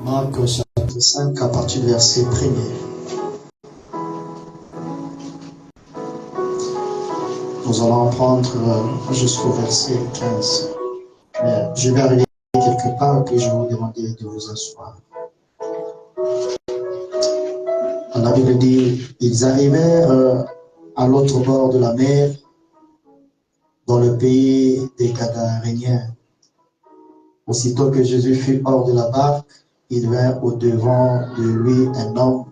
Marc chapitre 5 à partir du verset 1er. Nous allons prendre jusqu'au verset 15. Je vais arriver quelque part et puis je vais vous demander de vous asseoir. La Bible dit, ils arrivèrent à l'autre bord de la mer, dans le pays des Gadaréniens. Aussitôt que Jésus fut hors de la barque, il vint au-devant de lui un homme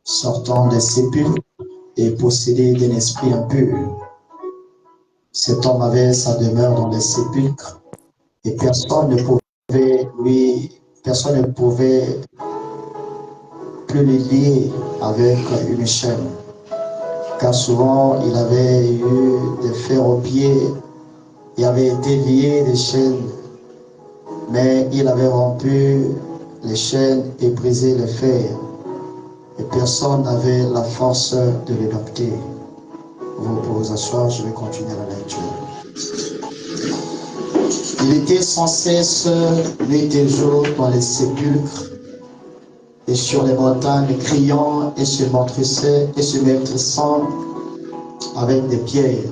sortant des sépulcres et possédé d'un esprit impur. Cet homme avait sa demeure dans les sépulcres et personne ne pouvait plus le lier avec une chaîne, car souvent il avait eu des fers aux pieds et avait été lié des chaînes, mais il avait rompu les chaînes et brisé les fers, et personne n'avait la force de le dompter. Vous pouvez vous asseoir, je vais continuer la lecture. Il était sans cesse nuit et jour dans les sépulcres et sur les montagnes, criant et se maîtrissant avec des pierres.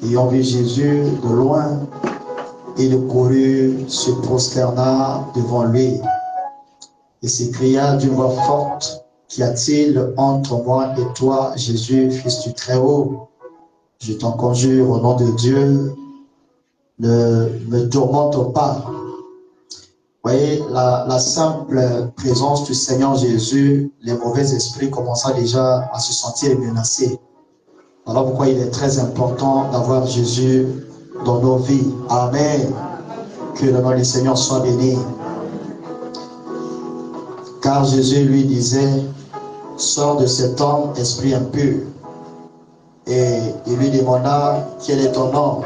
Ayant vu Jésus de loin, il courut, se prosterna devant lui et s'écria d'une voix forte, qu'y a-t-il entre moi et toi, Jésus, fils du Très-Haut? Je t'en conjure au nom de Dieu, ne me tourmente pas. Vous voyez, la simple présence du Seigneur Jésus, les mauvais esprits commençaient déjà à se sentir menacés. Voilà pourquoi il est très important d'avoir Jésus dans nos vies. Amen. Que le nom du Seigneur soit béni. Car Jésus lui disait, sors de cet homme, esprit impur. Et il lui demanda, quel est ton nom?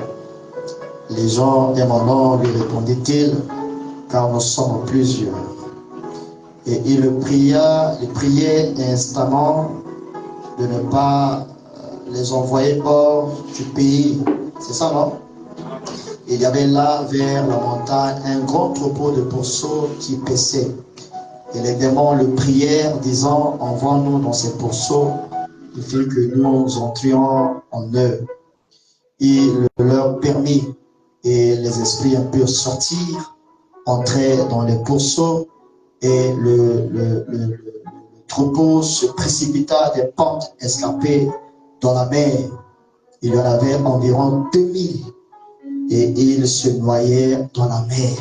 Les gens de mon nom, lui répondit-il, car nous sommes plusieurs. Et il priait instamment de ne pas les envoyer hors du pays. C'est ça, non? Il y avait là, vers la montagne, un grand troupeau de pourceaux qui paissaient. Et les démons le prièrent, disant, envoie-nous dans ces pourceaux, il faut que nous entrions en eux. Il leur permit, et les esprits impurs sortirent, entrèrent dans les pourceaux, et le troupeau se précipita des pentes escarpées dans la mer. Il y en avait environ 2000, et ils se noyaient dans la mer.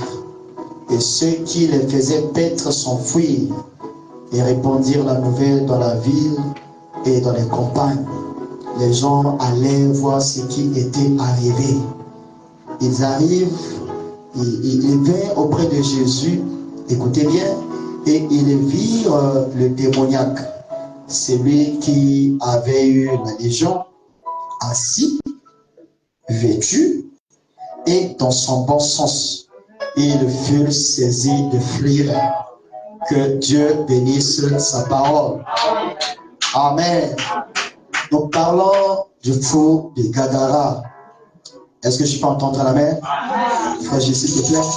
Et ceux qui les faisaient paître s'enfuirent et répandirent la nouvelle dans la ville et dans les campagnes. Les gens allaient voir ce qui était arrivé. Ils arrivent, ils vinrent auprès de Jésus, écoutez bien, et ils virent le démoniaque, celui qui avait eu la légion, assis, vêtu, et dans son bon sens. Ils furent saisis de frayeur. Que Dieu bénisse sa parole. Amen. Nous parlons du fou de Gadara. Est-ce que je peux entendre l'amen? Frère Jésus, s'il te plaît.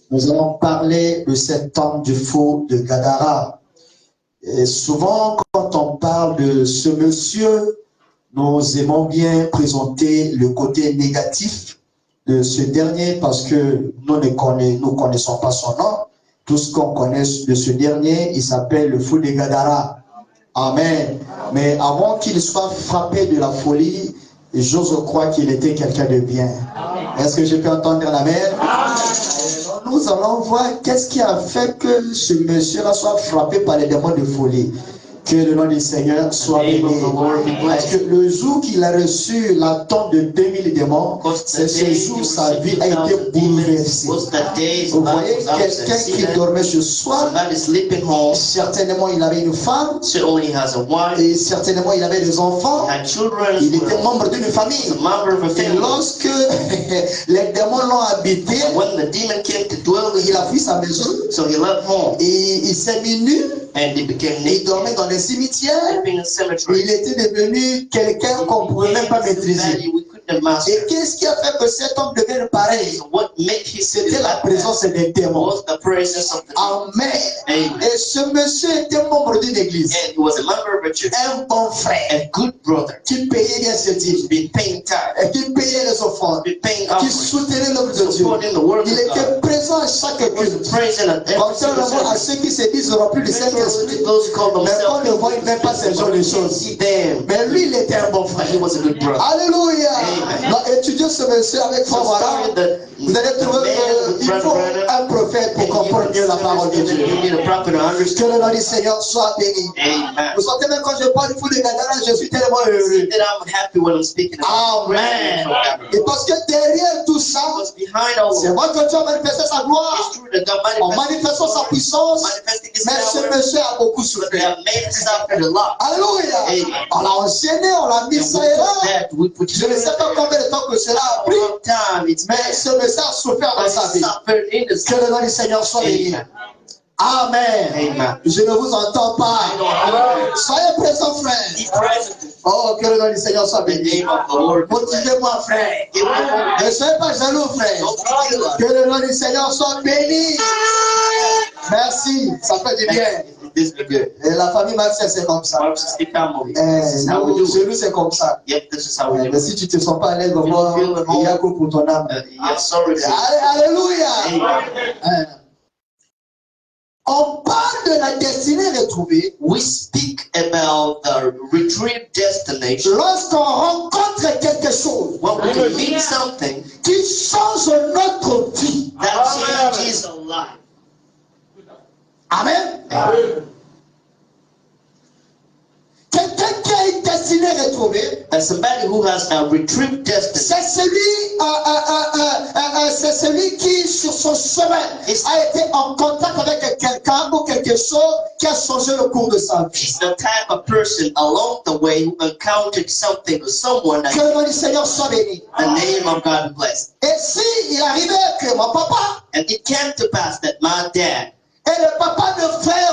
Nous allons parler de cet homme du fou de Gadara. Et souvent, quand on parle de ce monsieur, nous aimons bien présenter le côté négatif de ce dernier parce que nous ne connaissons pas son nom. Tout ce qu'on connaît de ce dernier, il s'appelle le fou de Gadara. Amen. Mais avant qu'il soit frappé de la folie, j'ose croire qu'il était quelqu'un de bien. Est-ce que je peux entendre l'amen? Nous allons voir qu'est-ce qui a fait que ce monsieur-là soit frappé par les démons de folie. Que le nom du Seigneur soit béni. Parce que le jour qu'il a reçu la tombe de 2000 démons, c'est ce jour sa vie a été bouleversée. Vous voyez, quelqu'un qui dormait ce soir, certainement il avait une femme, et certainement il avait des enfants, il était membre d'une famille. Et lorsque les démons l'ont habité, il a fui sa maison, et il s'est mis nu. Il dormait dans les cimetières. Il était devenu quelqu'un qu'on ne pouvait même pas maîtriser. the master. Et qu'est-ce qui a fait que cet homme devienne pareil? So what made him C'était la présence des démons. was the presence of the Amen. Amen. Et ce monsieur était membre d'une église. And he was a member of a church. Un bon frère. A good brother. Qui payait bien ses dîmes. Been paying tithes. Et qui payait les offrandes. Been paying Qui offerings. soutenait l'œuvre de Dieu. Supporting the work Il of était God. présent à chaque culte. Present at every Contrairement à ceux qui se disent remplis du Saint-Esprit, those who call mais on themselves ne voit même pas ce genre de choses. see them. Mais lui, il était un bon frère. He was a good brother. Alléluia. Amen. Donc, étudiez ce monsieur avec So foi. started the Vous allez trouver qu'il faut un prophète pour comprendre mieux la parole de Dieu. You need a prophet to Que understand. le nom du Seigneur soit béni. Amen. Vous sentez même quand je parle du fou de Gadara, je suis tellement heureux. That I'm happy when I'm speaking about Amen. Et parce que derrière tout ça, What's behind all c'est of vrai que Dieu a manifesté sa gloire it's true that God en manifestant sa puissance, manifesting His mais ce power, monsieur a beaucoup but they souffert. have made us suffer a lot. Alléluia. Amen. On l'a enchaîné, on l'a mis And ça we et là. took that, we put Je ne sais pas combien de temps que cela a a pris, long time. It's mais ce monsieur a souffert dans sa vie. suffered in the Que le nom du Seigneur soit béni. Amen. Amen. Amen. Je ne vous entends pas. Soyez présents, Be frère. present Oh, que le nom du Seigneur soit in the béni. name of the Lord. Motivez-moi, frère. Give me Ne soyez pas jaloux, frère. don't be jealous. Que le nom du Seigneur soit béni. Merci, ça fait du bien. This is good. Et la famille Maxime, c'est comme ça. Mark 60 family. This is how we Nous, do chez it. nous, c'est comme ça. Yep, this is how we do Mais it. si tu te sens pas à l'aise, moi, il y a quoi pour ton âme. Yes, sorry. Alléluia. Amen. On parle de la destinée retrouvée We speak about the retrieved destination. lorsqu'on rencontre quelque chose When we can meet something qui change notre vie. that changes a life. Amen. Quelqu'un qui a une destinée retrouvée, And somebody who has a retrieved destiny c'est celui qui, sur son chemin, a été en contact avec quelqu'un ou quelque chose qui a changé le cours de sa vie. is the type of person along the way who encountered something or someone that Que le nom du Seigneur soit béni. the name of God be blessed. Et si il arrivait que mon papa And it came to pass that my dad et le papa de frère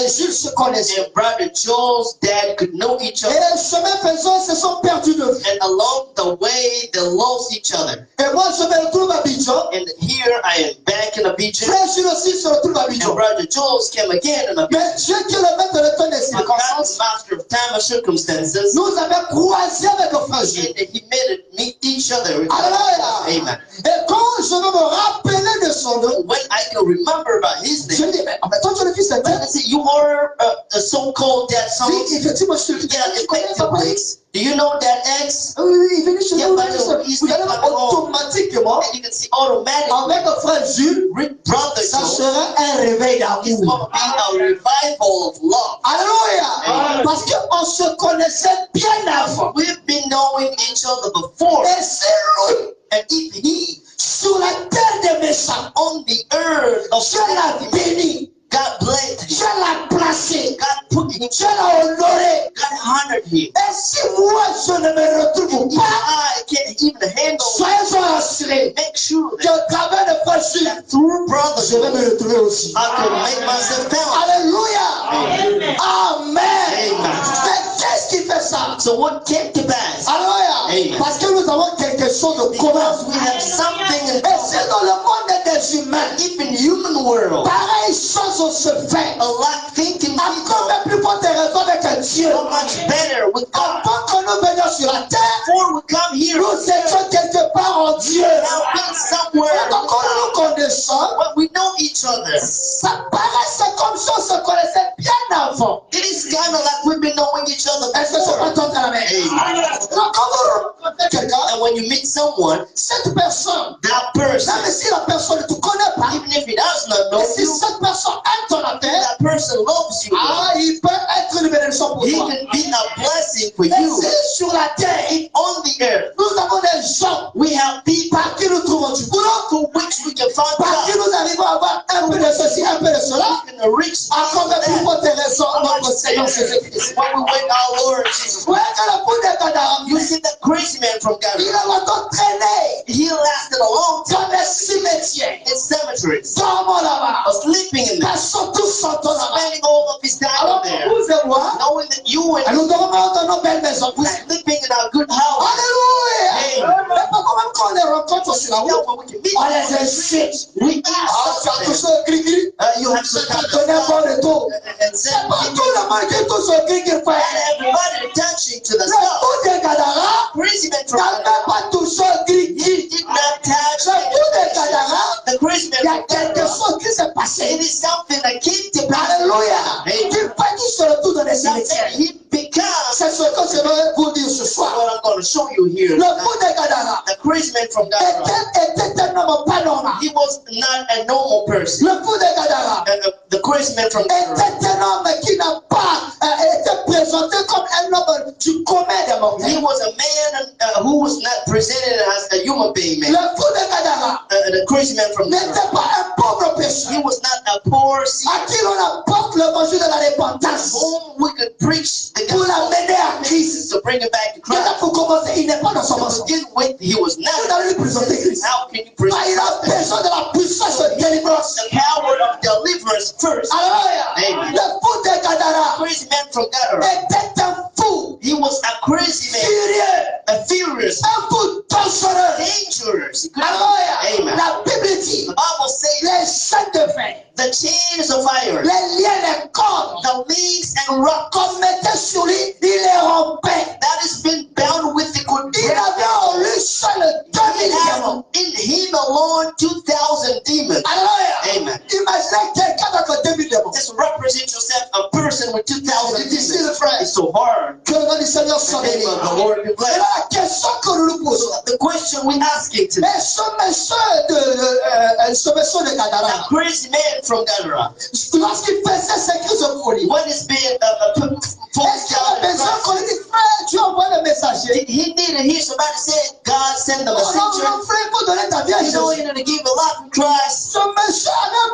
Jules se connaissaient. and brother Joel's dad could know each Et other. le chemin faisant, ils se sont perdus de vue. And along the way, they lost each other. Et moi, je me retrouve à Abidjan. And here I am back in Abidjan. Frère Jules aussi se retrouve à And Abidjan. brother Joel's came again in Abidjan. Mais Dieu qui est le maître de temps des But God, circonstances, the master of time and circumstances, nous avons croisé avec le frère Jules. and he made it meet each other. Alléluia. Amen. Et quand je vais me rappeler de son nom, When I can remember about his je name, dis, mais toi, tu es le fils de when I Dieu. say you are the so-called that son, Oui, effectivement, je suis le fils de yeah, Dieu. Je connais sa effectively. X. Do you know that X? Oui, il est venu chez Yeah, nous. but Vous allez voir automatiquement, And you can see automatically, avec le frère Jules, brother ça Joel sera un réveil is d'amour. going to be a revival of love. Alléluia. Amen. Parce qu'on se connaissait bien avant. We've been knowing each other before. Et c'est lui, And if he sur la terre des méchants, on the earth of Dieu l'a béni, God blessed him, Dieu l'a placé, God put him, Dieu l'a honoré. God honored him. Et si moi je ne me retrouve If pas, I can't even handle it, soyez assurés make sure que that au travers de frère Jules, through brother je vais me retrouver aussi. I can make myself found. Alléluia. Amen. Amen. Mais qu'est-ce qui fait ça? So what came to pass? Alléluia. Amen. Parce que nous avons quelque chose de commun. Because we have something in Et c'est dans le monde des humains. even human world. Pareille chose se fait. A lot thinking Encore même plus forte raison avec Dieu. so much better with God. Avant que nous venions sur la terre, Before we come here, nous étions quelque part en Dieu. now being somewhere, Donc quand nous connaissons, but we know each other. ça paraissait comme si on se connaissait bien avant. It is kind of like we've been knowing each other Est-ce que c'est pas before. ton à la main? Amen. Donc quand vous rencontrez quelqu'un, And when you meet someone, cette personne, that même person, si la personne ne te connaît pas, even if he does not know et si you, cette personne aime ton affaire, that person loves you. il peut être une bénédiction pour He toi. can be a blessing for Mais you. si sur la terre, If on the earth nous avons des gens we have people par qui nous trouvons du boulot, through which we can find par qui God, nous arrivons à avoir un peu de ceci, un peu de cela, we can reach encore de plus that. forte raison, notre Seigneur Jésus-Christ. When we wait our Lord Jesus Ouais, Christ. que le bout des Gadara, You see that crazy man from il God. a longtemps traîné He lasted a long time dans les cimetières, in cemeteries, dormant là-bas, sleeping in them, passant tout son temps là-bas. spending all of his time Alors, there, vous et moi, knowing that you and nous dormons dans nos belles maisons. we're sleeping in our good house. Alléluia! rencontre sur la route, on les insulte. We Tu as touché insult au gris-gris, you have tu to as donné un bon retour. and C'est send pas tout le monde qui touche au gris-gris, frère. everybody touching to the Le stuff. fou de Gadara Crazy man n'a from même pas touché au gris-gris. did not touch Le fou de Gadara, the crazy man il y a from quelque Gadara. chose qui s'est It passé. is something that came to pass. Alléluia. Amen. Il fait qu'il se retourne dans les Something cimetières. he becomes. C'est ce que je veux vous dire ce soir. What I'm going to show you here. Le fou de Gadara The crazy man from Gadara. était un homme pas normal. He was not a normal person. Le fou de Gadara The crazy man from Gadara. était un homme qui n'a pas été présenté comme un homme du commun des He mortels. was a man who was not presented as a human being. Le Man. fou de Gadara The crazy man from n'était Gadara. pas un pauvre He pécheur was not a poor sinner à qui l'on apporte l'évangile de la repentance whom we could preach the pour l'amener à Christ. to bring it back to Déjà Christ. pour commencer, il n'est pas dans son To mensonge. begin with, he was Vous not. allez lui présenter Christ. How can you Ah, present il a Christ? besoin de la puissance de délivrance. The power of deliverance first. Alléluia. Amen. Le fou de Gadara Crazy man from Gadara. était un fou He was a crazy man, furieux, a furious, un fou dangereux. dangerous. Alléluia. Amen. La Bible dit The Bible says les chaînes de fer, the chains of iron, les liens, les cordes the links and rocks qu'on mettait sur lui, il les rompait. that has been bound with the good Il avait en lui seul 2000 démons. in him alone 2,000 demons. Alléluia. Amen. Imaginez quelqu'un avec 2000 démons. Just represent yourself, a person with 2,000 C'est difficile, demons. frère. It's so hard. Que le nom du Seigneur soit The béni. name of the Lord be Et blessed. là, la question que nous nous posons. The question we asking today, Mais ce monsieur de Gadara, a crazy man from Gadara, lorsqu'il faisait ses crises de folie, what is being est-ce qu'il avait besoin qu'on lui dise, frère, tu envoies le messager? he needed to hear somebody say, God send the Oh non, messenger. non, frère, il faut donner ta vie à You know, Jésus. you need to give a lot from Christ. Ce monsieur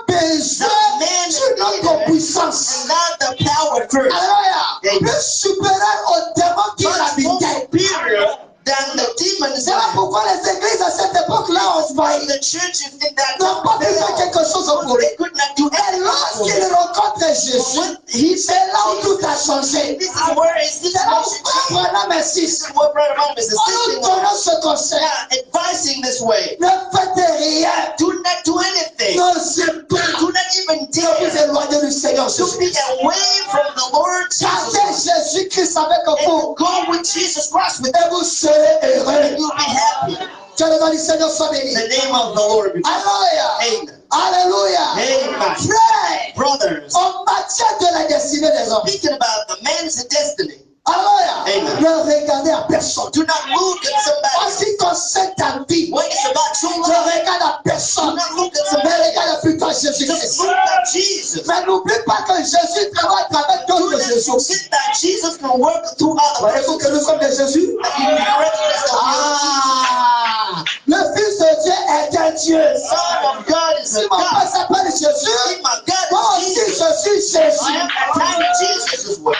avait besoin d'une autre puissance. And not the power first. Alléluia. Plus supérieur au démon qui Much more l'habitait. superior than the demons. C'est là pourquoi les églises à cette époque-là ont failli. The churches in that N'ont pas pu faire quelque chose pour lui. they could not do Et lorsqu'il rencontre Jésus, c'est là où tout a changé. This is where his C'est là où situation Frère Branham insiste. is. What Brother Branham is En nous assisting donnant on. ce conseil, Advising this way. ne faites rien. Do not do anything. N'osez pas Do not even de vous dare éloigner du Seigneur to Jésus. be away from the Lord Gardez Jesus. Jésus-Christ avec vous And go with Jesus Christ with et vous serez you. heureux. And you'll be happy. Que le nom du Seigneur soit béni. The name of the Lord be blessed. Alléluia. Amen. Alléluia. Amen. Frère, Brothers, en matière de la destinée des hommes. speaking about the man's destiny, Alléluia. Amen. Ne regardez à personne. do not look at En somebody. ce qui concerne ta vie, When it's about your ne life, regarde à do personne. not look at Mais somebody. regarde plutôt à Jésus-Christ. Just look at Jesus. Mais n'oublie pas que Jésus travaille à travers Do d'autres not Jésus. forget that Jesus can work through other Voyez-vous que nous persons. sommes des Jésus? That you recognize that we are Ah! Le Fils de Dieu est un Dieu. Jesus. Son of God is Si a mon Père God. s'appelle Jésus, See, my God moi is aussi Jesus. je suis I Jésus. am a tiny Jesus as well.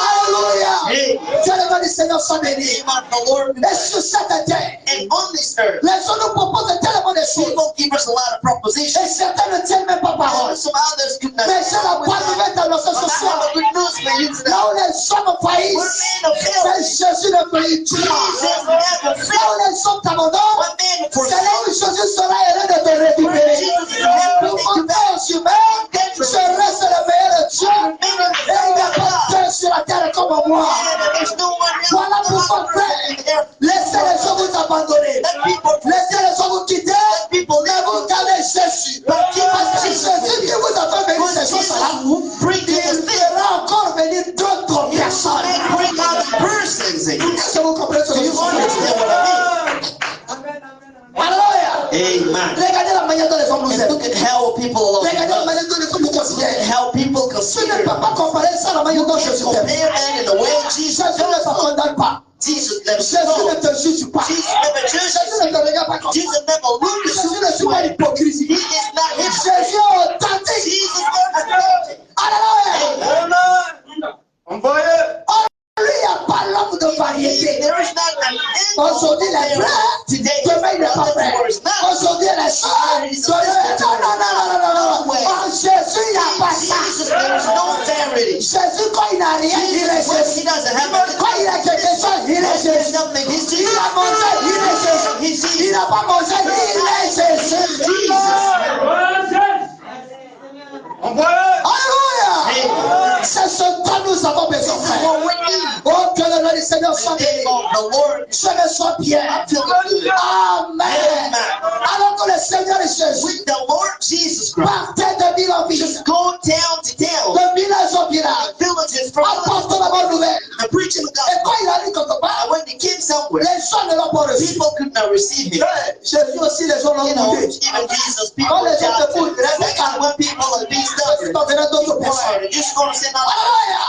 Alléluia. Amen. Que le nom du Seigneur soit béni. Name of the Lord be Et blessed. sur cette terre, And on this earth, les gens nous proposent tellement de choses. people give us a lot of propositions. Et certains ne tiennent même pas parole. And some others could not. Mais j'ai la bonne nouvelle d'annoncer But ce I soir. have a good news for you today. Là où les hommes We're faillissent, men of c'est hell. Jésus ne faillit Jesus pas. never Là où failed. les hommes t'abandonnent, One man for c'est là où Jésus sera heureux de te récupérer. Pour mon temps humain, je reste le meilleur de Dieu. Et il n'y a pas de Dieu sur la terre comme moi. There's no one else. Voilà pourquoi, frère, laissez les gens vous abandonner. Let people Laissez les gens vous quitter. people Mais vous gardez Jésus. Parce que Jésus qui vous a fait venir ces choses-là, bring il to the fera encore venir d'autres personnes. and bring other persons in. Est-ce que vous comprenez ce que je You dis? understand what I Alléluia. mean? Amen. Regardez la manière dont les hommes nous And aiment. look at how people love Regardez la us. manière dont les hommes nous Look considèrent. at how people Tu ne consider peux pas comparer ça à la manière dont Jésus compare t'aime. man in the way Jesus Jésus ne te does. condamne pas. Jesus never Jésus ne told. te juge pas. Jesus never Jésus judges. ne te regarde pas comme ça. Jesus never looks Jésus ne suit pas at you. l'hypocrisie. He is not hypocrite. Jésus est authentique. Jesus is authentic. Alléluia. Lui, il n'y a pas l'homme de variété. There is not an Aujourd'hui, les frères, today. demain, il n'est pas frère. Aujourd'hui, les sœurs, demain, non. En Jésus, il n'y a pas ça. Jesus, there is no variety. Jésus, quand il n'a rien, il est When Jésus. he doesn't have Quand il a quelque chose, il est when he has Jésus. nothing, he's Il Jesus. a mangé, il est Jésus. He's Il Jesus. n'a pas mangé, il est Jésus. Alléluia. C'est ce dont nous avons besoin, frère. Oh, que le nom du Seigneur soit béni. The Lord Je me sens bien. Amen. Alors que le Seigneur est Jésus with the Lord Jesus Christ. partait de ville en ville, Just go town to town, de village en village, villages from apportant la bonne nouvelle. the preaching the Et gospel. quand il arrive quelque part, And when he came somewhere, les gens ne l'ont pas reçu. people could not receive him. Jésus aussi, les gens l'ont You know, boudé. even Jesus, people Quand were les gens te doubting. boudent, reste calme. When people are being Tu stubborn, t'en verras d'autres be personnes. quiet. You're just going to say nothing. Alléluia.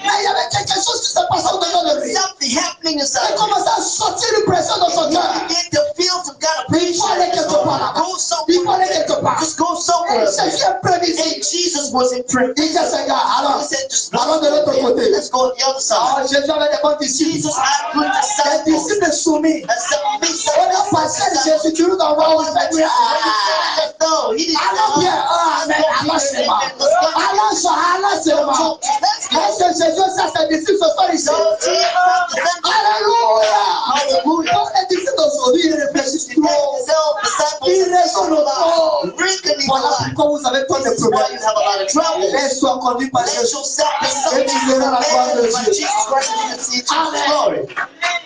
Mais il y avait quelque chose qui se passait au-dedans de lui. Something happening Il inside. of him. commençait à sortir une pression dans son You cœur. begin to feel some kind of Il pressure. faut aller quelque part là-bas. Go Il faut aller somewhere. quelque part. Just go Et somewhere. Jésus est prévisible. And Jesus was in prison. Il dit à ses gars, alors, He said, just allons de l'autre côté. let's go to the other side. Alors, Jésus avait des bons disciples. Jesus had good Des disciples. disciples soumis. And some big On a passé Jésus, tu nous envoies où il fait lui. No, he didn't Allons bien. Amen. Allons seulement. Allons seulement. Est-ce que Jésus, ça, ses disciples se sont ici? Alléluia. Donc, les disciples d'aujourd'hui, ils réfléchissent trop. Ils raisonnent trop. Voilà pourquoi vous avez tant de problèmes. Laisse-toi conduire par Jésus. Et tu verras la gloire de Dieu. Amen.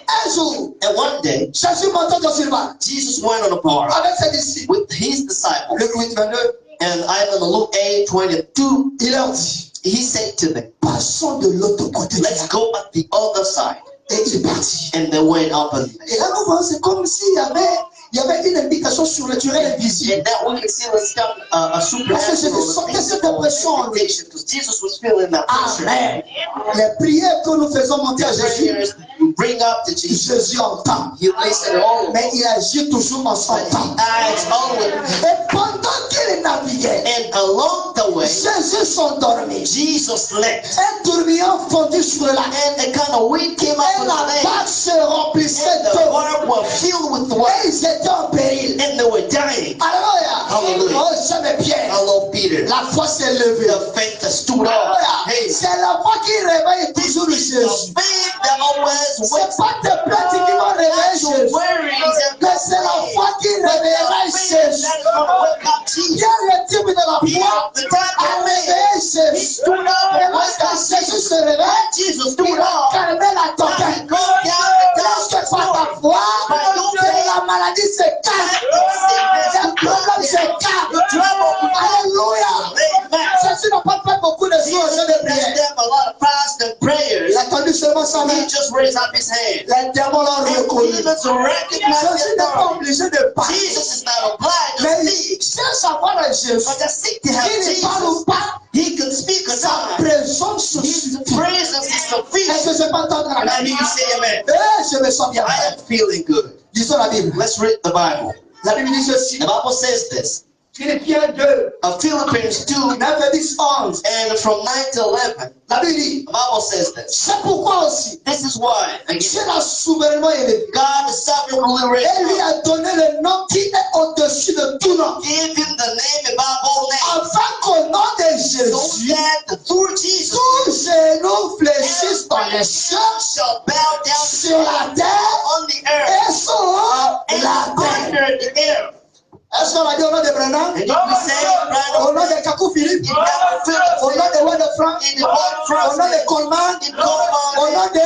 Un jour, And one day, Jésus montait dans une barque Jesus went on a party avec ses disciples. with his disciples. Luc 8, 22, And I'm in Luke 8:22. il leur dit, He said to them, passons de l'autre côté. let's go at the other side. Et il est parti. And they went up and Et là, nous voyons, c'est comme s'il y avait une indication surnaturelle invisible. and that we can see this stuff, a Parce que Jésus sentait cette oppression en lui. because Jesus was feeling that pressure. Amen. Les prières que nous faisons monter à Jésus, Prayers we bring up to Jesus. Jésus entend. He listens all, Mais il agit toujours en son but temps. he acts always. Et pendant qu'il naviguait, And along the way, Jésus s'endormit. Jesus slept. Un tourbillon fondit sur la mer. And a kind of wind came up Et on la the land. barque se remplissait And the d'eau. water was filled with water. Et ils étaient en péril. And they were dying. Alléluia. Hallelujah. Oh, j'aime Pierre. Hello, Peter. La foi s'est levée. The faith that stood up. Alléluia. Hey, C'est la foi qui réveille toujours the Jésus. faith that always C'est wakes pas tes plaintes qui vont réveiller your Jésus. worries and Mais c'est la foi qui réveillera Jésus. that is going to wake up Jesus. Pierre, le type de la foi, The time a that réveillé he Jésus. stood up Et and lorsque woke up Jésus se réveille, Jesus il stood a up. calmé la tempête. Lorsque par ta foi, la maladie se calme. Les problèmes se calment. Alléluia. Jésus n'a pas fait beaucoup de choses Jesus de didn't prière. have a lot of fast and prayers. Il a tendu seulement sa main. He just raised up his hand. Les démons l'ont And reconnu. demons recognized Jésus his n'est pas authority. obligé de parler. Jesus is not obliged to Mais speak, il cherche à voir un Jésus. but just seek to have Il ne parle Jesus. ou pas. He can speak a Sa time. présence His suffit. presence is Est-ce sufficient. que je peux entendre la And I Bible? hear you say amen. Je me sens bien. I am feeling good. Disons la Bible. Let's read the Bible. La Bible dit ceci. The Bible says this. Philippiens 2, Philippians 2 9, 10, 11. and from 9 to 11. La Bible dit, The Bible says this. c'est pourquoi aussi This is why Dieu l'a souverainement élevé. God is sovereignly Et lui raised a donné le nom qui est au-dessus de tout nom. give him the name above all names, Afin qu'au nom de so Jésus, that through Jesus tous genou fléchissent dans les cieux, shall bow down sur la terre on the earth et sur and la terre. under the air. Est-ce qu'on a dit au nom de Brennan? And if we say Au right nom de Kakou Philippe? in that Au nom de Word de Franck? in the one Au nom de Coleman? in Au Coleman, nom de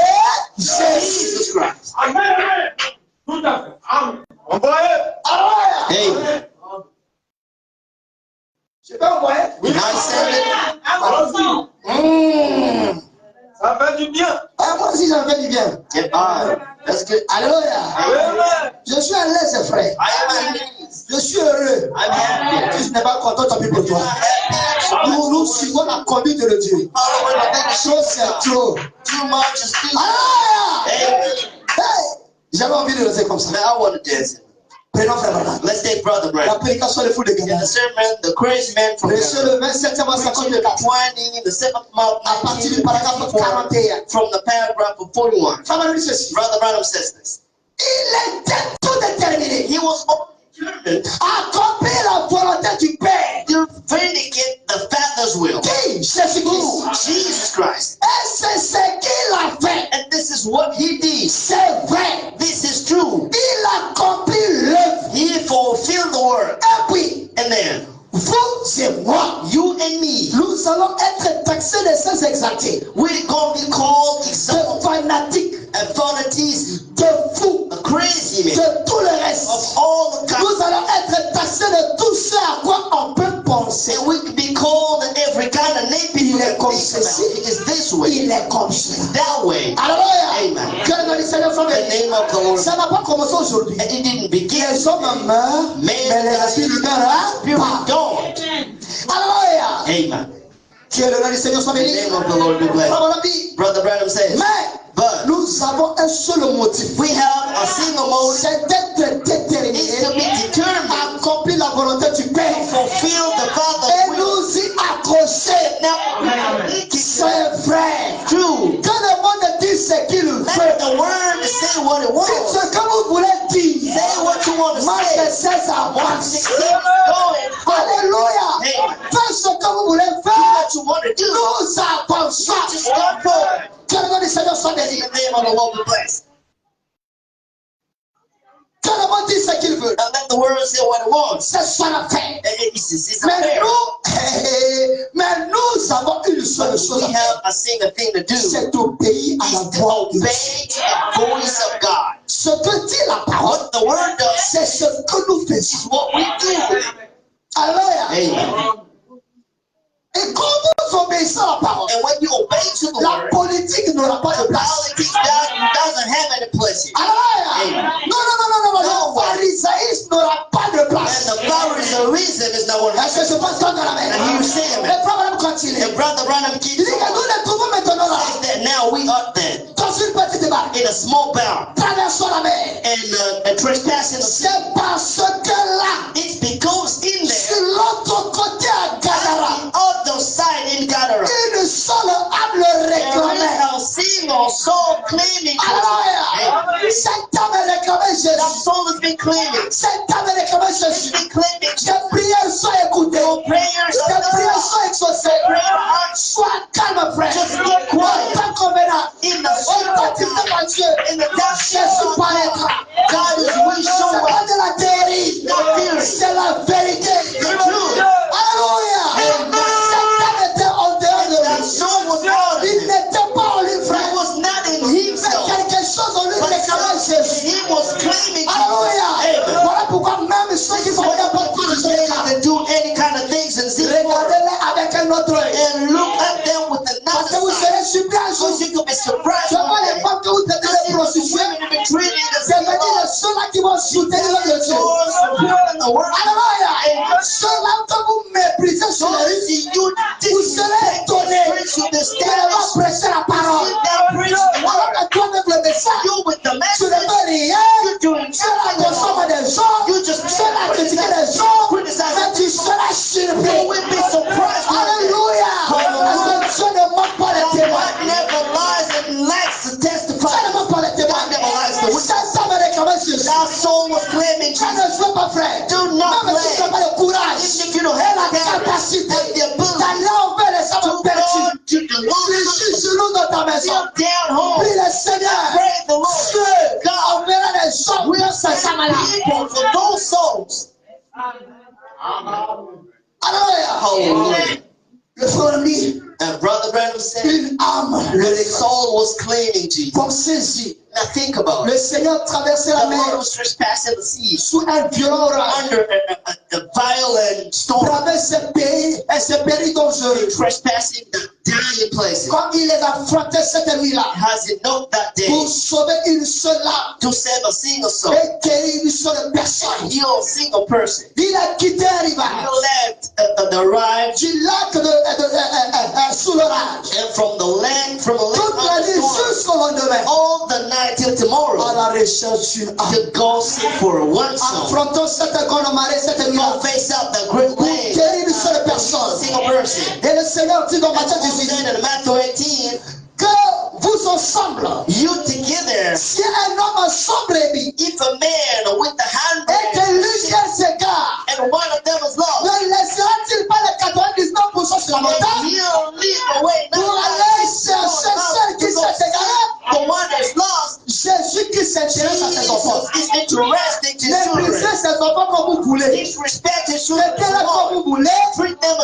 Jésus. Jesus Christ. Amen. Tout à fait. Amen. Alléluia. Hey, Je peux envoyer? can I say it? Allons-y. Ça fait du bien. Ah, moi aussi j'en fais du bien. Yeah, that's good. Alléluia. Amen. Je suis à l'aise, frère. I am at ease. Je suis heureux. I'm happy. Si tu n'es pas content, tant pis pour toi. Nous suivons la conduite de Dieu. Following the thing Chose c'est trop. too much is too Alléluia. Hey, Hey, j'avais envie de rester comme ça. man, I want to dance. Prenons frère Bernard. Let's take Brother La Brad. prédication des fous de In Ghana. the sermon, the crazy man from Reçu Ghana. le 27e mois 54. 20, the 7th month, À partir du paragraphe 41. from the paragraph of 41. Femme dit ceci. Brother Branham says this. Il était tout déterminé He was determined à accomplir la volonté du Père. to vindicate the Father's will. Qui? Jésus-Christ. Jesus Christ. et moi, you and me, nous allons être taxés de ces exaltés, we're going to be called de exalted fanatiques, and fanatics, de fous, a crazy man, de tout le reste. of all the Nous kinds. allons être taxés de tout ce à quoi on peut penser. And we can be called every kind of name people Il est can comme think about. ceci. It is this way, Il est comme ça. that way. Alléluia. Amen. Que le nom du Seigneur soit The béni. name of the Lord. Ça n'a pas commencé aujourd'hui. And it didn't begin. Les hommes meurent, mais les esprits ne meurent Spirit pas. dawned. Alléluia. Amen. Que le nom du Seigneur soit The béni. name of the Lord be blessed. Bravo, l'ami. Brother Branham says, Mais but nous avons un seul motif. we have a single motive, C'est d'être déterminé is to be determined à accomplir la volonté du to Père. fulfill the Et Father's will. nous y accrocher. Now, C'est vrai. true. Que le monde dise ce qu'il veut. Let the word say what it Dites wants. ce que vous voulez dire. Say what you want to Marc say. 16 à 1:16, 26. go and follow. Alléluia. Amen. Faites ce que vous voulez Do faire. what you want to do. Nous avançons. Just go forward. Que le nom du Seigneur soit In béni. the name of the Lord be blessed. Que le monde dise ce qu'il veut. Now let the word say what it wants. C'est son affaire. It's a Mais fair. nous avons une seule But chose we à faire. have a single thing to do. C'est d'obéir à la Is to voix de Dieu. obey the voice of God. Ce que dit la parole, What the word does c'est ce que nous faisons. is what we do. Alléluia. Amen. Et quand vous obéissez à la parole, And when you obey to the la word, politique n'aura pas de place. politics doesn't have any place here. Alléluia. Non. Le pharisaïsme n'aura pas de And place. the Pharisaism is not what Est-ce que je passe dans la main? And you say, amen. Le problème continue. And Brother Branham Il keeps dit que nous les trouvons maintenant là, that now we are there dans une petite barque, in a small bound traversons la mer. and trespassing the sea. C'est parce que là, It's because in sur there, l'autre côté à Gadara, on the other side in Gadara, une seule âme le there réclamait. is a single soul claiming. Alléluia. Cette âme réclamait That Jésus. soul has been claiming. Cette âme réclamait It's Jésus. been claiming. Tes prières sont écoutées. Your prayers Tes are prières done. sont exaucées. Sois calme, frère. Just keep quiet. Pas convenant. In the Au baptême secret de Matthieu, in the depths Jésus of paraîtra. God is we C'est show pas us de la théorie. the theory, C'est la vérité. the truth. Alléluia. Cette âme était en dehors de That lui. soul was out of Il him. n'était pas en lui, It frère. was not in Mais himself, quelque chose en lui but réclamait Jésus. he was claiming. Alléluia. Amen. Voilà pourquoi même ceux qui font n'importe quoi de ce cas, To do any kind of things and see forward regardez-les avec un autre œil. and look at them with Parce que another vous side. serez surpris un jour. So you could be surprised C'est pas one les day. femmes que vous traitez de prostituées. Women have been treated as C'est venir les ceux-là qui vont soutenir le Dieu. yours supporting the word. Alléluia. Ceux-là que vous méprisez sur So les rues, see you vous serez étonnés preach with the qu'elle va status. prêcher la parole. You now preach the Alors word. que toi-même le message, You with the tu ne message. fais rien. You're doing Cela nothing. consomme des gens. You just Cela critique les gens. Mais tu seras surpris. You will be surprised. Alléluia. Parce que Dieu ne manque pas les témoins. God never lies and lacks to Dieu testify. ne manque pas les témoins. Cette âme réclamait Jésus. That soul was claiming Ça Jesus. ne joue pas, frère. Do not Même si tu n'as play. pas le courage If you don't et have la the courage, capacité have the ability d'aller envers les to âmes go perdues, to the tu Lord, suis sur nous dans ta maison. sit down home, Prie le Seigneur. pray the Lord. Dieu enverra les hommes We'll pour ces âmes-là. people for those souls. Alléluia. Hallelujah. Le frère dit, And Brother Branham said, une âme le the réclame. soul was claiming Jesus. Pensez-y. Now think about Le it. Seigneur traversait la The Lord mer was trespassing the seas sous un violent orage. under a violent storm, Traverse ces pays et ces pays dangereux. trespassing the dying places. Quand il les affrontait cette nuit-là, Has it not that day pour sauver une seule âme to save a single soul, et guérir une seule personne, heal a single person? il a quitté un He rivage left the ride du lac sous l'orage. and from the land Toute la of the nuit storm, jusqu'au lendemain, all the night till à tomorrow, la recherche d'une âme. to go seek for one soul. Affrontant cette grande marée cette nuit-là, Go face up the great pour wave. guérir une seule A personne. single person. Et le Seigneur dit dans And Matthieu Paul 18 said in Matthew 18, que vous ensemble, you together, si un homme sans brebis if a man with the et que handbrake l'une s'égare, and one of them is lost, ne laissera-t-il pas les 99% sur la and montagne he'll leave away pour aller chercher celle qui s'est égarée? the one that's lost. Jésus qui s'intéresse à ses enfants. Jesus is interested to Méprisez children. ses enfants comme vous voulez. Disrespect his children. Traitez-les comme vous voulez. Treat them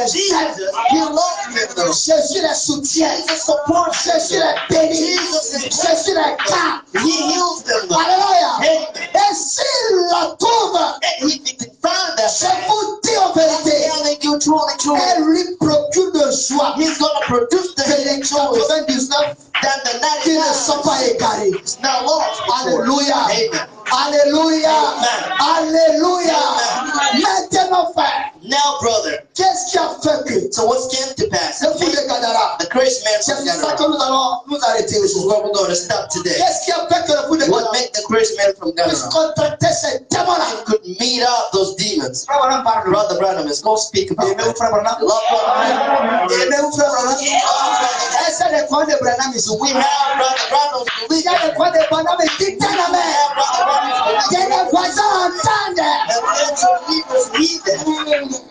Jesus, he loves them. Jésus les soutient. Jesus supports Jésus them. les bénit. Jesus is Jésus les garde. He heals them. Alléluia. Amen. Et s'il le trouve, And he can find that. je vous dis en vérité, I'm telling you truly, truly. elle lui procure de joie. He's going to produce the Que les 99 than the qui ne sont 99 pas égarés. is now lost. Alléluia. Amen. Alléluia. Amen. Alléluia. Amen. Maintenant, frère, Now, brother, qu'est-ce qui a fait que so what's came to pass? le fou de Gadara, The crazy man c'est from pour ça que Gadara. nous allons nous arrêter This is aujourd'hui. where we're going to stop today. Qu'est-ce qui a fait que le fou de What Gadara made the crazy man from puisse Gadara contracter ces démons-là? could meet up those demons? Frère Branham parle. Brother Branham is going to speak about Aimez-vous, that. frère Branham? Love Branham. Aimez-vous, frère Branham? Est-ce que les frères de Branham ici? We have Brother Branham's Il belief. y a des frères de Branham qui tiennent la We main. have Brother Branham's Il y a belief. des voisins entendent. And let your believers heed that.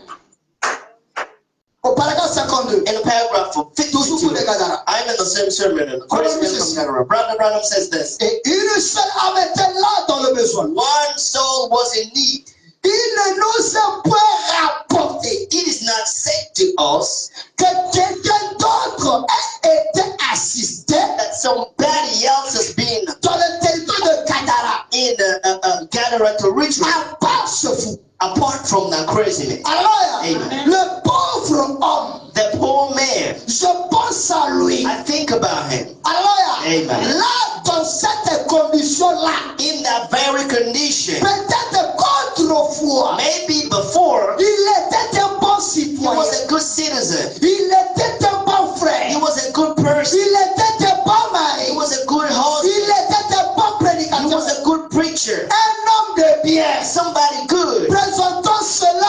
Au paragraphe 52, In the paragraph of toujours pour 52, les Gadara. I'm in the same sermon, and the crazy man from Gadara. Brother Branham says this. Et une seule âme était là dans le besoin. One soul was in need. Il ne nous a point rapporté It is not said to us que quelqu'un d'autre ait été assisté that somebody else has been dans le territoire de Gadara. in a Gadara to reach À part ce fou. apart from that crazy man. Alors, Amen. le pauvre homme, The poor man, je pense à lui. I think about him. Alors, Amen. là, dans cette condition-là, In that very condition, peut-être qu'autrefois, maybe before, il était un bon he citoyen. was a good citizen. Il était un bon He frère. was a good person. Il était un bon He mari. was a good husband. Il était un bon He prédicateur. was a good preacher. Un homme de bien. Somebody good. Présentons cela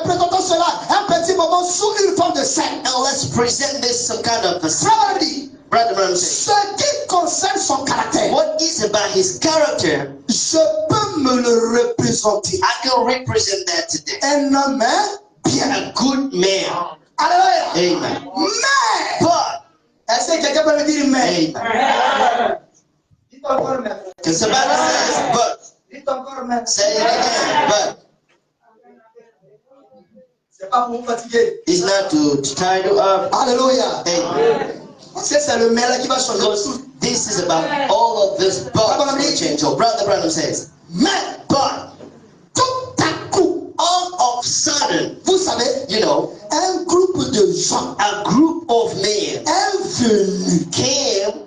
présentons cela un petit moment sous une forme de scène. Now let's present this some kind of a Frère dit, Brother Branham says, ce qui concerne son caractère, what is about his character, je peux me le représenter. I can represent that today. Un homme bien. A good man. Alléluia. Amen. Mais, But, est-ce que quelqu'un peut me dire mais? amen. Dites encore mais. Can somebody say, but, Dites encore mais. say it again, but. C'est pas pour vous fatiguer. It's not to tie you up. Alléluia. Amen. Parce que c'est le mais là qui va changer Because tout. this is about all of this but will change. So Brother Branham says, Mais, but tout à coup, all of a sudden, vous savez, you know, un groupe de gens a group of men est venu came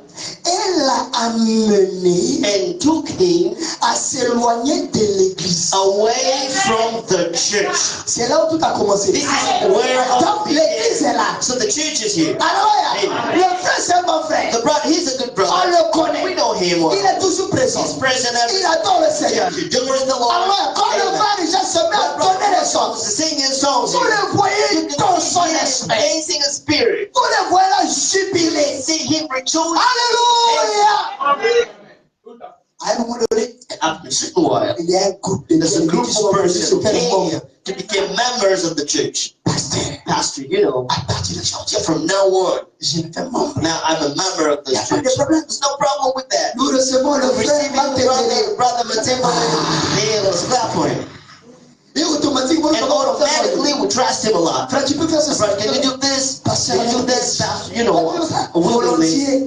et l'a amené and took him à s'éloigner de l'église. away from the church. C'est là où tout a commencé. This is where all Donc l'église est là. So the church is here. Alléluia. Le frère c'est un bon frère. The brother, he's a good On brother. le connaît. We know him well. Il est toujours présent. He's present Il every adore le Seigneur. He adores the Lord. Alors quand le Amen. frère déjà se met à donner les So choses, singing songs. vous le voyez You dans can son see him esprit. amazing in spirit. Vous le voyez là jubiler. See him rejoice. Alléluia. À un moment donné, After a certain while, il y a un groupe de there's a gens group qui sont of venus se persons faire membre. came to become members of the church. Pasteur, Pastor, you know, à partir d'aujourd'hui, from now on, je me fais membre. now I'm a member of Il n'y this a pas church. de problème. There's no problem with that. Nous recevons le frère Receiving the Matémélé. brother Matemba, let's clap for him. Et automatiquement, And automatically we trust him a lot. frère, tu peux faire ceci. Brother, can you do this? Pastor, Can you do this? Pastor, you know, willingly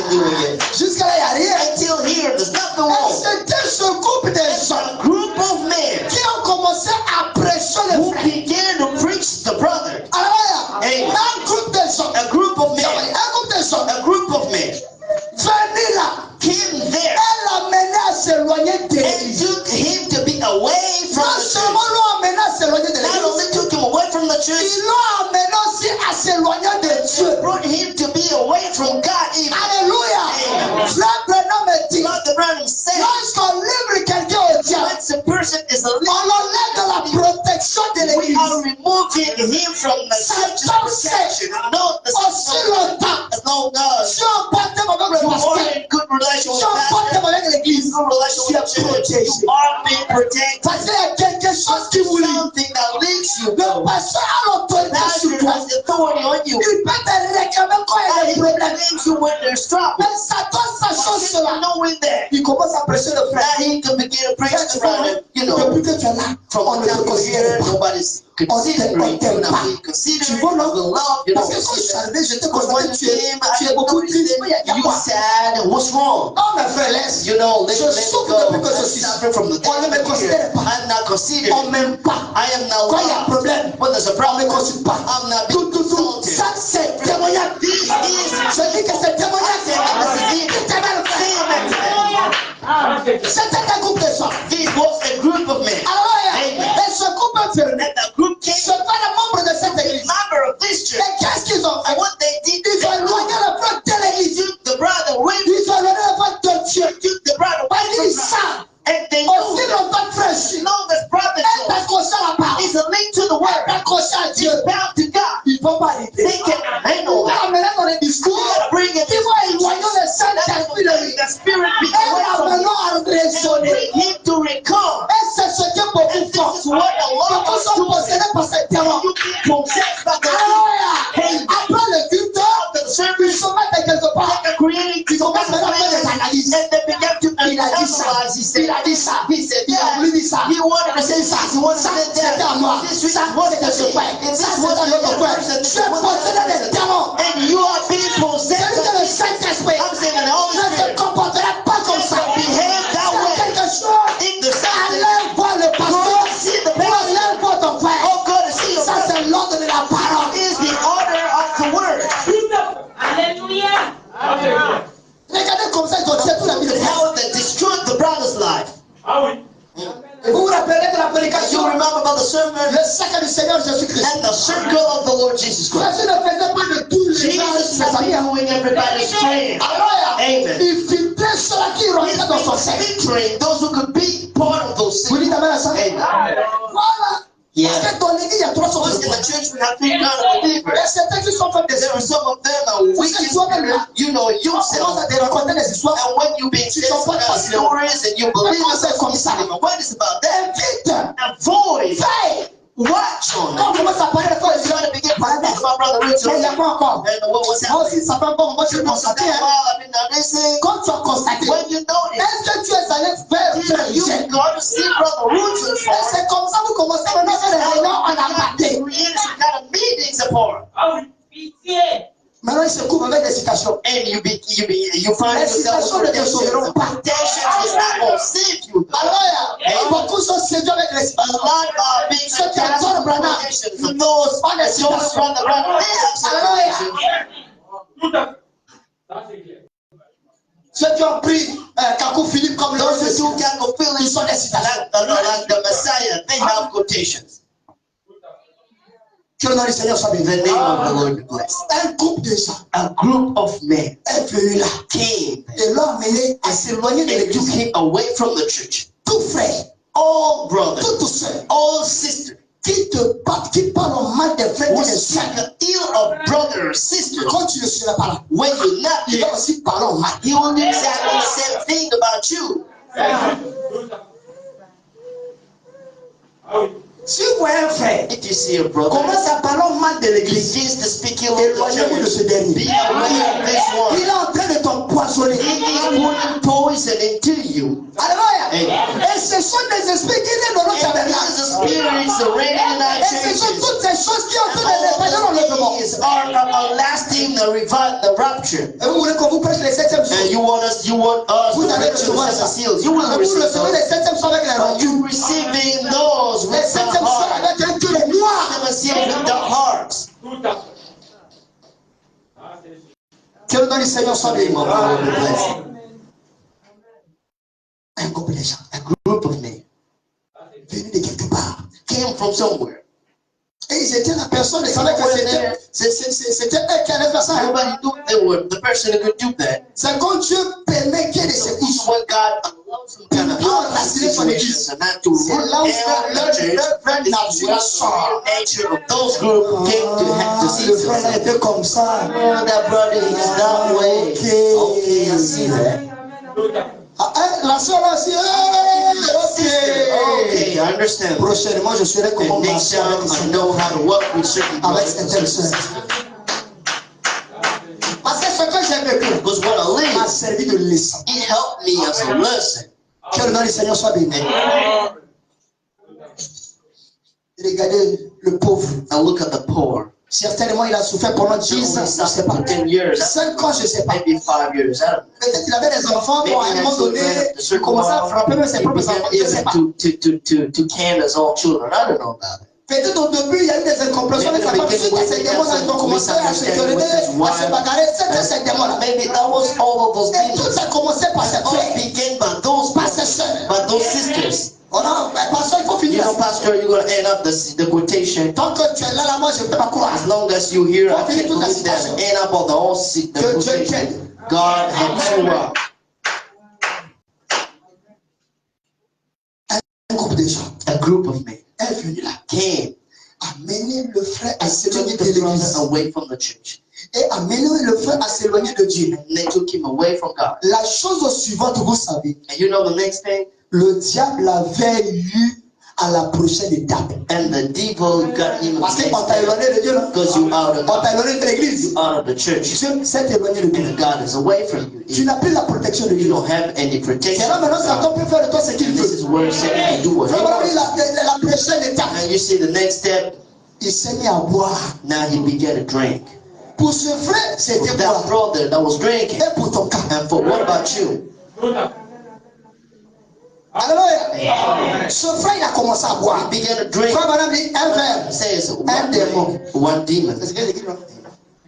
doing it. Jusqu'à là, il n'y a rien. Until here, there's nothing Et wrong. c'était ce groupe de It's gens a group of men qui ont commencé à prêcher le who frère. began to preach the brother. Alléluia. Amen. Un groupe de gens. A group of men. Un groupe de gens. A group of men Venez là. came there Elle l'a mené à s'éloigner de and l'église. took him to be away from Non the church. seulement l'ont amené à s'éloigner de Not l'église, only took him away from the church, ils l'ont amené aussi à s'éloigner de Dieu. brought him to be away from God even. Alléluia. Amen. Frère Branham me dit, Brother Branham said, lorsqu'on livre quelqu'un au diable, once a person is a on little, l'enlève de la protection de we l'église. are removing him from the church's protection. No, Aussi longtemps, as long as si on porte avec you le are pasteur, in good relation si with on the porte pastor, avec l'église, good relation with the church, you are being protected. parce qu'il y a quelque chose qui vous lie. Something that leads you. Le pasteur a l'autorité sur Pastor toi. toi. has authority on you. Il peut te réclamer quand il y a And des he problèmes. blames you when there's trouble. Mais Satan, sachant But cela, knowing that, il commence à presser le frère. now he can begin to preach the brother, you know, Depuis que tu es là, on from ne the te time you're considère here, pas. nobody's considering you, you're not being considered, Tu vois, non? you're loved, you're not Parce que quand je suis arrivé, j'étais Because when constaté you que came, tu I es beaucoup noticed triste. that Il y a you quoi? sad, what's wrong? Oh, mes frères, laisse. You know, let Je it souffre go. depuis que je I'm suis. suffering from the On ne me considère pas. I'm not considered. On m'aime pas. I am not Quand il y a un loved. problème, When there's a on ne problem, me consulte pas. I'm not being Tout. consulted. Ça, c'est témoignage. Je dis que c'est témoignage. C'était un groupe de gens. This was a group of men. Alléluia. Et ce groupe enfermé, And the group came ce pas les membres de cette église. member of this church. Mais qu'est-ce qu'ils ont fait? And what they did, Ils ont éloigné le frère de l'église. took the brother with Ils ont éloigné le frère de Dieu. took the brother Parce with qu'ils the savent. and they Aussi know longtemps que frère Jules this brother est accroché à la parole, is a link to the est word. accroché à Dieu. It's bound to God. Ils ne vont pas arrêter. They can handle Ils vont that. amener dans les discours. Bring it. Ils vont éloigner le Saint-Esprit de lui. The spirit be Et away from l'amenons you. à And raisonner. bring him to recall. Et c'est ce que beaucoup And font. this is what a lot Beaucoup of sont doing. possédés par ces démons. You get possessed by the Alléluia. Après le culte, the ils service. se mettent quelque part. They're creating Ils commencent maintenant à faire des analyses. and they began to Il a dit ça. analyze. He said, Il a dit ça. He said, Il a yeah. voulu dire ça. He wanted to say ça. He wanted Ça, to say c'était à that. moi. This Ça, was c'était à ce the frère. And Ça, this c'était was à l'autre frère. the Tu es possédé des démons. And you are being possessed. Celui que le Saint-Esprit I'm saying that the Holy ne se Spirit comportera pas comme ça. behave that C'est way. quelque chose. In the Sabbath. Allez voir le pasteur. See the Ou allez voir ton frère. Oh, God, to see your Ça, brother c'est l'ordre de la parole. is the order of the word. Alléluia. Regardez comme ça, ils ont tué toute la vie de frère. How they destroyed the brother's life. Ah oui. Vous vous rappelez de la You prédication, remember about the sermon le sac du Seigneur Jésus-Christ. and the circle of the Lord Jesus Christ. Jésus ne faisait pas de tous les gens Jesus ses was amis. doing everybody's friend. Alléluia. Amen. Il filtrait ceux qui rentraient dans son sein. Victory, those who could be part of those Vous things. dites amen à ça? Amen. Voilà. Yeah. Parce que dans l'église, il y a trois sortes Because de in gens. the church we have three kinds of Et believers. certains qui sont faits des There are some of them are wicked spirits, you know, Tu commences yourself. à te raconter des histoires. And when you been stories and you believe yourself from something, what is about that? Invite. Avoid. Fais. Watch on Quand on it. commence à parler de quoi, You're going to begin to talk about brother Richard. mais il n'y a pas encore. And what was Moi happening. aussi, ça fait bon. Moi, j'ai constaté. Hein. I've been noticing. Quand tu as constaté, When you notice, est-ce que tu es allé faire you Michel? go to see brother Richard Et for c'est comme ça que vous commencez maintenant à faire des réunions en aparté. creating some kind of meetings apart. Ah oui. Pitié. Maintenant, ils se couvrent avec des citations. And you find Les yourself citations ne te sauveront pas. protection is not going to save you. Alléluia. Beaucoup sont séduits avec les A citations. lot of being Ceux qui adorent Branham, for those ont des that don't citations. run the brother. Alléluia. Tout à fait. Ça c'est clair. Ceux qui ont pris Kakou Philippe comme leur Those who can fulfill ils his sont des citations. like the Messiah, they have quotations. Que le nom du Seigneur soit The béni. name of the Lord be blessed. Un groupe de gens A group of men est venu là came et l'ont amené à s'éloigner de and l'église. took him away from the church. Tout frère, All brothers, tout sœur, all sisters, qui te battent, qui parlent mal des frères who et des speak sœurs, ill of brothers or sisters, quand tu ne seras pas là, when you're not il there, va aussi parler mal. he will do exactly the same thing about you. Tout à fait. Ah oui. Si vous voyez un frère, If you see a brother, commence à parler mal de l'église, begins to speak ill of the éloignez-vous de church, ce dernier. be aware of this one. Il est en train de t'empoisonner. He is putting poison into you. Alléluia. Amen. Et ce sont des esprits qui viennent dans notre And tabernacle. these are spirits reigning in our Et ce sont churches. toutes ces choses qui ont fait des réveils dans All le logement. these are lasting the revival, the rapture. Et vous voulez qu'on vous prêche les 7e And jours. you want us Vous to allez preach the recevoir ça. seals. You will Et vous receive recevez les those. 7e jours avec les But rendus. you receiving those Les with the 7e jours heart. avec un cœur noir. The seals with the heart. Tout à fait. Ah, c'est sûr. Que le nom du Seigneur soit The béni. name of the Lord be blessed. Un groupe de gens A group of men venus de quelque part. came from somewhere. Et ils étaient la personne, ils savaient que c'était eux qui allaient faire ça. Nobody knew they were the person who could do that. C'est quand Dieu permet qu'il y ait des So secousses. when God allows some kind of situations and not to C'est là où leur church, vraie this is nature where sort. the nature of those groups came to have to see Le frère themselves. était comme ça. Oh, that brother is that way. Okay. Okay, I see that. Tout à fait. La soeur là aussi, Okay, I understand. prochainement je serai comment And next time I know how to work with certain avec brothers and cette sisters. soeur. Parce que ce que j'ai vécu Because what I m'a lived, servi de leçon. it helped me as a lesson. Que le nom du Seigneur soit béni. Regardez le pauvre. Now look at the poor. Certainement, il a souffert pendant 10 ans, je ne sais pas. For 10 years, 5 ans, je ne sais pas. maybe 5 years. I don't know. Peut-être qu'il avait des enfants, bon, à un moment donné, il commençait à frapper même ses He propres began enfants, je ne sais even pas. to canvas all children. I don't know about it. Peut-être au début, il y a eu des incompréhensions avec sa femme. Suite à ces démons-là, ils ont commencé à se quereller, à se bagarrer. C'était ces démons-là. Maybe that was all of those Et tout demons. ça a commencé par cette All soeur, began by those par ses soeurs. by those sisters. On a, pasteur, il faut You finir. know, Pastor, you're going to end up the quotation. Tant que tu es là, moi, je ne peux pas croire. As long as you hear, I can't believe that. End up on the whole the quotation. God helps you out. Un groupe de gens A group of men est venu là, came amener le frère à and s'éloigner took de the brother l'église. away from the church. Et amener le frère à s'éloigner de Dieu. And they took him away from God. La chose suivante, vous savez, And you know the next thing? le diable avait eu à la prochaine étape. And the devil got him Parce qu'on t'a éloigné de Dieu là. because you out of On t'a éloigné de l'église. out of the church. Dieu s'est éloigné de toi. And God is away from you. Tu n'as plus la protection de You Dieu. don't have any C'est protection. là maintenant Satan peut faire de toi ce qu'il This is veut. where Satan can do what he Voilà wants. la prochaine étape. And you see the next step, Il s'est mis à boire. now he began to drink. Pour ce frère, For c'était that boire. brother that was drinking. Et pour ton cas. And for what about you? Alléluia. Ce frère, il a commencé à boire. He began to drink. Frère, madame dit un verre. It says Un démon. one demon. C'est ce qu'il écrit là.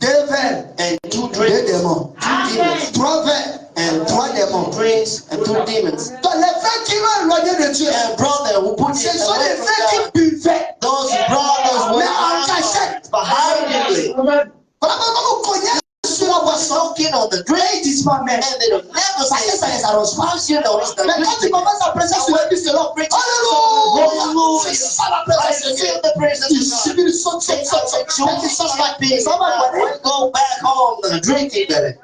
2 verres. And 2 2 drinks. démons. 2 demons. 3 verres. And 3 démons. drinks and 2 demons. Donc les frères qui l'ont éloigné de Dieu, And brother who put ce it sont away les from frères God. qui buvaient. Those brothers were Mais en cachette. hidingly Voilà pourquoi vous cognez sur la boisson. soaking on the Et drink. ils disent pas mais. And they don't never Parce que say ça les arrange pas. once you know it's the Mais quand tu commences à prêcher sur l'église de l'homme, Alléluia. C'est ça la présence de Dieu. feel the presence Il of God. subit, il saute. Dès qu'il sort, ça va. Ça va boire. Go back home and drinking that.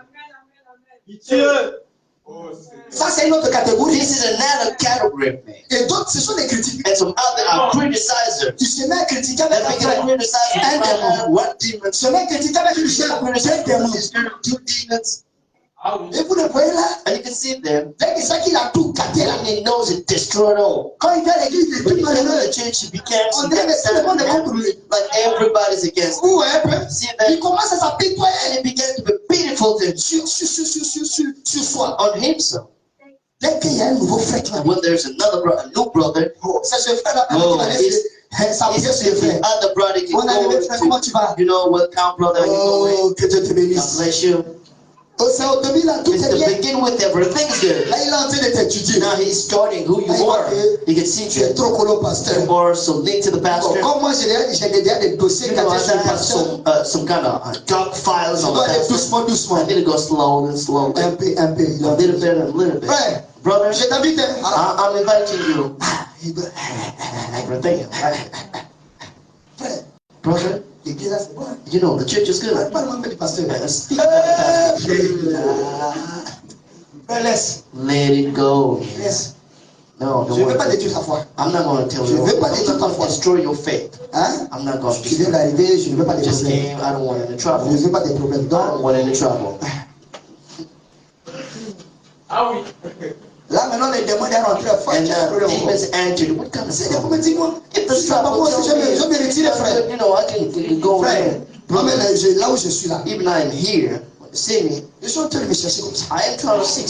Ça, c'est une autre catégorie. This is another category of men. Et d'autres, ce sont des critiques. And some other are criticizers. Tu se mets à critiquer avec They un begin to frère. criticize Un démon. one demon. Tu se mets à critiquer avec une chair. C'est un démon. 2 demons. Et vous le voyez là. And you can see them. Dès qu'il sait qu'il a tout gâté là. And he knows it destroyed all. Quand il vient à l'église, il est When tout he came to malheureux. the church, he became On dirait que tout le monde est contre lui. like everybody's against him. Vous voyez un peu. See Il that? commence à s'apitoyer And he began to be pitiful to sur soi. on himself. Dès qu'il y a un nouveau frère qui va And when there's another a new brother, c'est ce frère-là Oh, qui va dire, ça vient sur le the frère. other brother can On a go levé frère, comment to, tu vas? you know what kind brother you going? Oh, que Dieu te God bénisse. bless you. Oh, c'est au début là, tout It's est to bien. begin with, everything's good. Là, il est en train de t'étudier. Now he's starting who you are. You can see Tu es trop colo, pasteur. you are so linked to the pastor. Comme moi, j'ai déjà des dossiers You know, cachés as sur I le have pasteur. some kind of dark files Je on dois the aller pastor. doucement, doucement. I need to go slow and slow. Un peu, un peu. A little bit and a little bit. Frère, Brother, je t'invite. I'm inviting you. Everything. Frère, Brother, l'église là, c'est bon. you know, the church is good. Parle-moi un peu du pasteur. Speak about the Frère, laisse. Let it go. Laisse. No, Je don't ne veux pas worry. détruire ta foi. I'm not going to tell Je you. veux pas I'm détruire not ta going foi. to destroy your faith. Hein? I'm not going to Tu viens destroy. d'arriver, je ne veux pas I des just problèmes. came. I don't want any Je ne trouble. veux pas des problèmes. I don't Donc, want any trouble. Ah oui. là maintenant, les démons sont rentrés. Frère, And quel problème encore? demons answered. What kind of C'est des trouble? problèmes, dis-moi. If the Si tu vas pas moi, trouble si je me retire, frère. you know, I can go Frère, there. non, mais là où je suis là, Even I am here. See me. je suis en train de me chercher comme ça. I am trying to seek